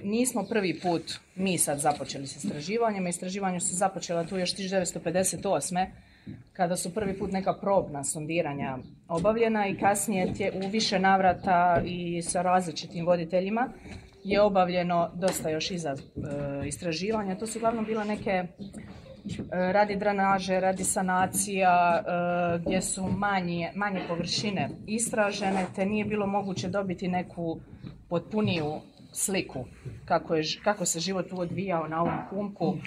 Nismo prvi put mi sad započeli s istraživanjem. Istraživanja su započela tu još 1958. kada su prvi put neka probna sondiranja obavljena i kasnije u više navrata i sa različitim voditeljima je obavljeno dosta još iza istraživanja. To su uglavnom bila neke radi drenaže, radi sanacija, gdje su manje površine istražene, te nije bilo moguće dobiti neku potpuniju sliku kako se život tu odvijao na ovom Humku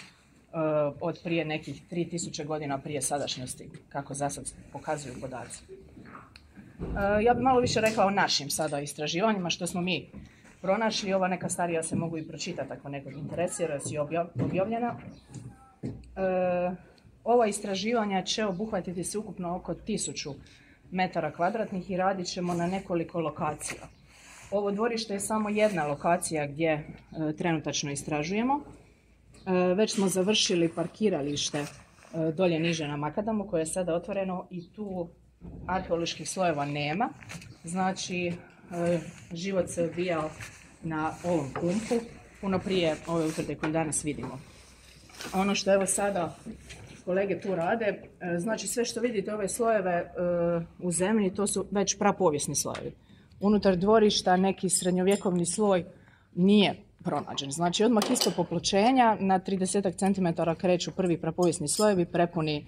od prije nekih 3000 godina prije sadašnjosti, kako za sad pokazuju podaci. Ja bih malo više rekla o našim sada istraživanjima, što smo mi pronašli. Ova neka starija se mogu i pročitati ako nekog interesira, jer je objavljena. Ova istraživanja će obuhvatiti se ukupno oko 1000 metara kvadratnih i radit ćemo na nekoliko lokacija. Ovo dvorište je samo jedna lokacija gdje trenutačno istražujemo. Već smo završili parkiralište dolje niže na Makadamu koje je sada otvoreno i tu arheoloških slojeva nema. Znači, život se odvijao na ovom Humku puno prije ove utvrde koju danas vidimo. Ono što evo sada kolege tu rade, znači sve što vidite ove slojeve u zemlji, to su već prapovijesni slojevi. Unutar dvorišta neki srednjovjekovni sloj nije pronađen. Znači odmah ispod popločenja na 30 cm kreću prvi prapovijesni slojevi prepuni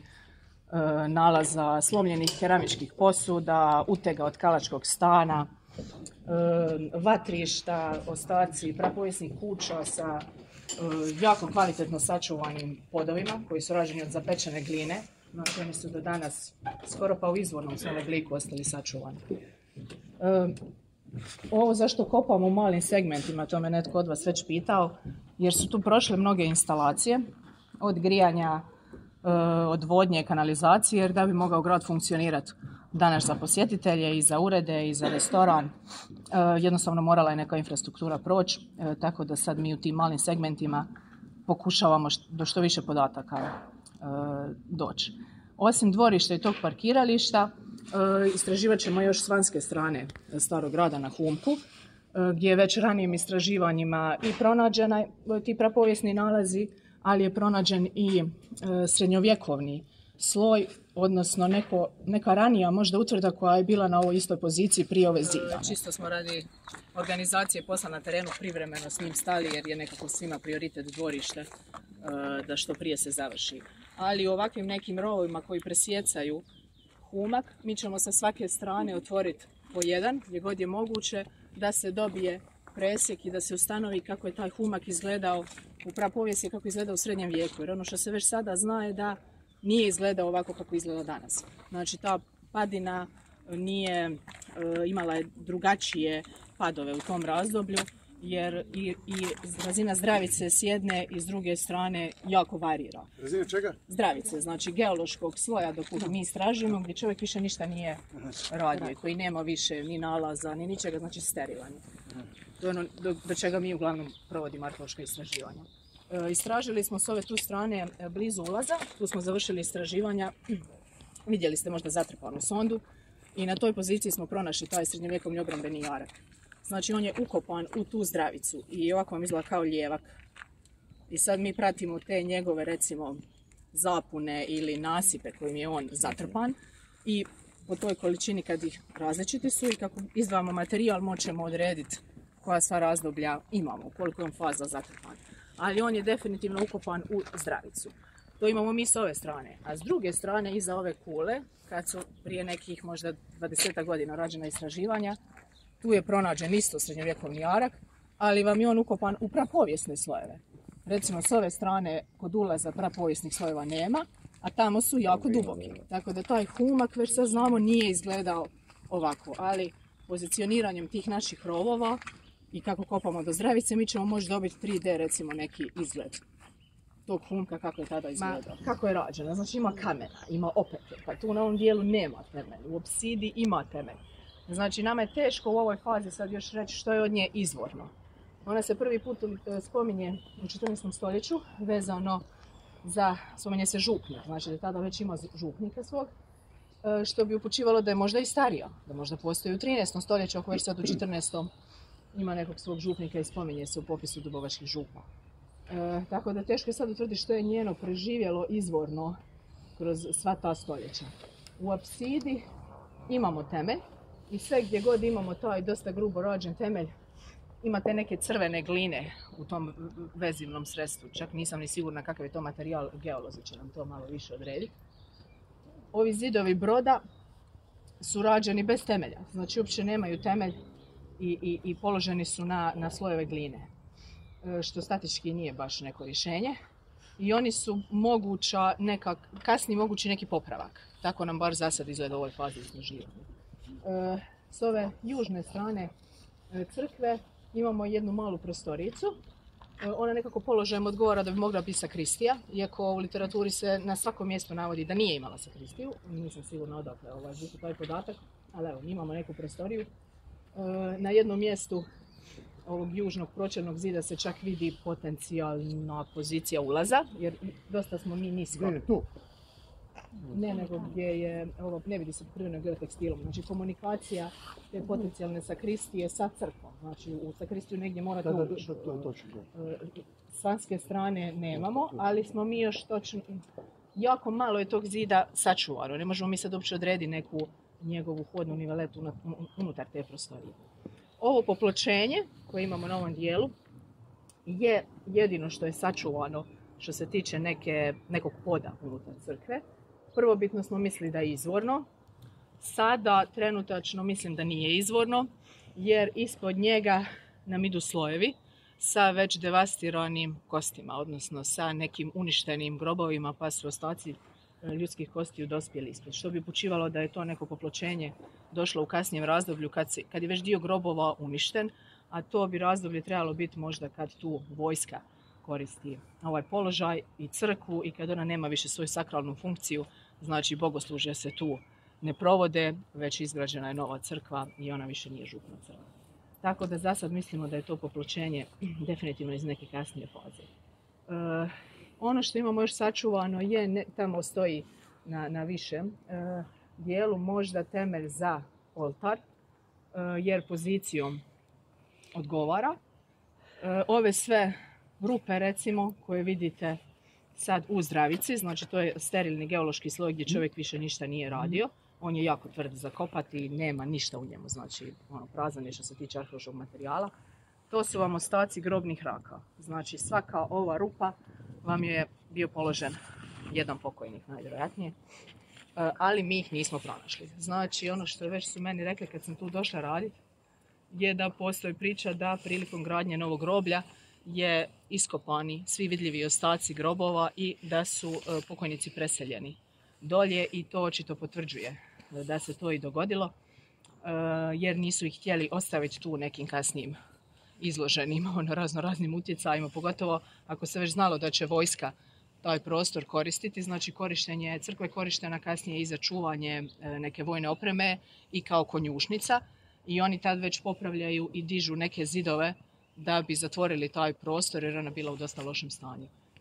nalaza slomljenih keramičkih posuda, utega od kalačkog stana, vatrišta, ostaci prapovijesnih kuća sa jako kvalitetno sačuvanim podovima koji su rađeni od zapečene gline. Znači oni su do danas skoro pa u izvornom svom obliku ostali sačuvani. Ovo zašto kopamo u malim segmentima, to me netko od vas već pitao, jer su tu prošle mnoge instalacije, od grijanja, odvodnje, kanalizacije, jer da bi mogao grad funkcionirati danas za posjetitelje i za urede i za restoran, jednostavno morala je neka infrastruktura proći, tako da sad mi u tim malim segmentima pokušavamo do što više podataka doći. Osim dvorišta i tog parkirališta, istraživat ćemo još s vanjske strane starog grada na Humku, gdje je već ranijim istraživanjima i pronađena ti prapovijesni nalazi, ali je pronađen i srednjovjekovni sloj, odnosno neka ranija možda utvrda koja je bila na ovoj istoj poziciji prije ove zida. Čisto smo radi organizacije posla na terenu privremeno s njim stali, jer je nekako svima prioritet dvorište da što prije se završi. Ali u ovakvim nekim rovovima koji presjecaju Humak, mi ćemo sa svake strane otvoriti po jedan, gdje god je moguće, da se dobije presjek i da se ustanovi kako je taj Humak izgledao u prapovijesti, kako izgleda u srednjem vijeku. Jer ono što se već sada zna je da nije izgledao ovako kako izgleda danas. Znači ta padina nije imala drugačije padove u tom razdoblju, jer i razina zdravice s jedne i s druge strane jako varira. Razina čega? Zdravice, znači geološkog sloja dok mi istražujemo, gdje čovjek više ništa nije radio, koji nema više ni nalaza, ni ničega, znači sterilan. To je ono do čega mi uglavnom provodimo arheološka istraživanja. Istražili smo s ove tu strane blizu ulaza, tu smo završili istraživanja, vidjeli ste možda zatrpanu sondu i na toj poziciji smo pronašli taj srednjovjekovni obrambeni jarak. Znači on je ukopan u tu zdravicu i ovako vam izgleda kao lijevak. I sad mi pratimo te njegove recimo zapune ili nasipe kojim je on zatrpan i po toj količini kad ih različiti su i kako izdvajamo materijal možemo odrediti koja sva razdoblja imamo, koliko je on faza zatrpan. Ali on je definitivno ukopan u zdravicu. To imamo mi s ove strane. A s druge strane, iza ove kule, kad su prije nekih možda 20 godina rađena istraživanja, tu je pronađen isto srednjovjekovni jarak, ali vam je on ukopan u prapovijesne slojeve. Recimo s ove strane kod ulaza prapovijesnih slojeva nema, a tamo su jako duboki. Tako da taj Humak, već sad znamo, nije izgledao ovako, ali pozicioniranjem tih naših rovova i kako kopamo do zdravice, mi ćemo možda dobiti 3D recimo neki izgled tog Humka kako je tada izgledao. Kako je rađena? Znači ima kamena, ima opeke, pa tu na ovom dijelu nema temelj, u opsidi ima temelj. Znači nama je teško u ovoj fazi sad još reći što je od nje izvorno. Ona se prvi put spominje u 14. stoljeću vezano za, spominje se župnik, znači da tada već ima župnika svog, što bi upućivalo da je možda i starija, da možda postoji u 13. stoljeću, ako već sad u 14. ima nekog svog župnika i spominje se u popisu Dubovačkih župa. Tako da teško je sad utvrditi što je njeno preživjelo izvorno kroz sva ta stoljeća. U apsidi imamo temelj i sve gdje god imamo taj dosta grubo rađen temelj, imate neke crvene gline u tom vezivnom sredstvu. Čak nisam ni sigurna kakav je to materijal, geolozi će nam to malo više odrediti. Ovi zidovi broda su rađeni bez temelja, znači uopće nemaju temelj i položeni su na slojeve gline, što statički nije baš neko rješenje. I oni su kasnije mogući neki popravak. Tako nam bar za sad izgleda u ovoj fazi istraživanja. S ove južne strane crkve imamo jednu malu prostoricu. Ona nekako položajem odgovara da bi mogla biti sakristija, iako u literaturi se na svakom mjestu navodi da nije imala sakristiju. Nisam sigurna odakle zvuči taj podatak, ali evo, imamo neku prostoriju. Na jednom mjestu ovog južnog pročelnog zida se čak vidi potencijalna pozicija ulaza, jer dosta smo mi nisko. Gdje je tu? Ne, nego gdje je, ne vidi se pokriveno geotekstilom. Znači komunikacija te potencijalne sakristije sa crkvom. Znači u sakristiju negdje morate ući. S vanjske strane nemamo, ali smo mi još točno, jako malo je tog zida sačuvano. Ne možemo mi sad uopće odrediti neku njegovu hodnu niveletu unutar te prostorije. Ovo popločenje koje imamo na ovom dijelu je jedino što je sačuvano što se tiče nekog poda unutar crkve. Prvobitno smo mislili da je izvorno, sada trenutačno mislim da nije izvorno, jer ispod njega nam idu slojevi sa već devastiranim kostima, odnosno sa nekim uništenim grobovima, pa su ostaci ljudskih kostiju dospjeli ispod, što bi upućivalo da je to neko popločenje došlo u kasnijem razdoblju kad je već dio grobova uništen, a to bi razdoblje trebalo biti možda kad tu vojska koristi ovaj položaj i crkvu i kad ona nema više svoju sakralnu funkciju, znači bogoslužja se tu ne provode, već izgrađena je nova crkva i ona više nije župna crkva. Tako da za sad mislimo da je to popločenje definitivno iz neke kasnije faze. Ono što imamo još sačuvano je, tamo stoji na višem dijelu možda temelj za oltar, jer pozicijom odgovara. Ove sve rupe recimo koje vidite sad u zdravici, znači to je sterilni geološki sloj gdje čovjek više ništa nije radio. On je jako tvrd za kopati i nema ništa u njemu, znači prazan je što se tiče arheološkog materijala. To su vam ostaci grobnih raka. Znači svaka ova rupa vam je bio položen jedan pokojnik najvjerojatnije, ali mi ih nismo pronašli. Znači ono što već su meni rekli kad sam tu došla raditi je da postoji priča da prilikom gradnje novog groblja je iskopani svi vidljivi ostaci grobova i da su pokojnici preseljeni dolje i to očito potvrđuje da se to i dogodilo, jer nisu ih htjeli ostaviti tu nekim kasnijim izloženim raznoraznim utjecajima, pogotovo ako se već znalo da će vojska taj prostor koristiti. Znači korištenje crkve korištena kasnije i za čuvanje neke vojne opreme i kao konjušnica i oni tad već popravljaju i dižu neke zidove da bi zatvorili taj prostor jer ona bila u dosta lošem stanju.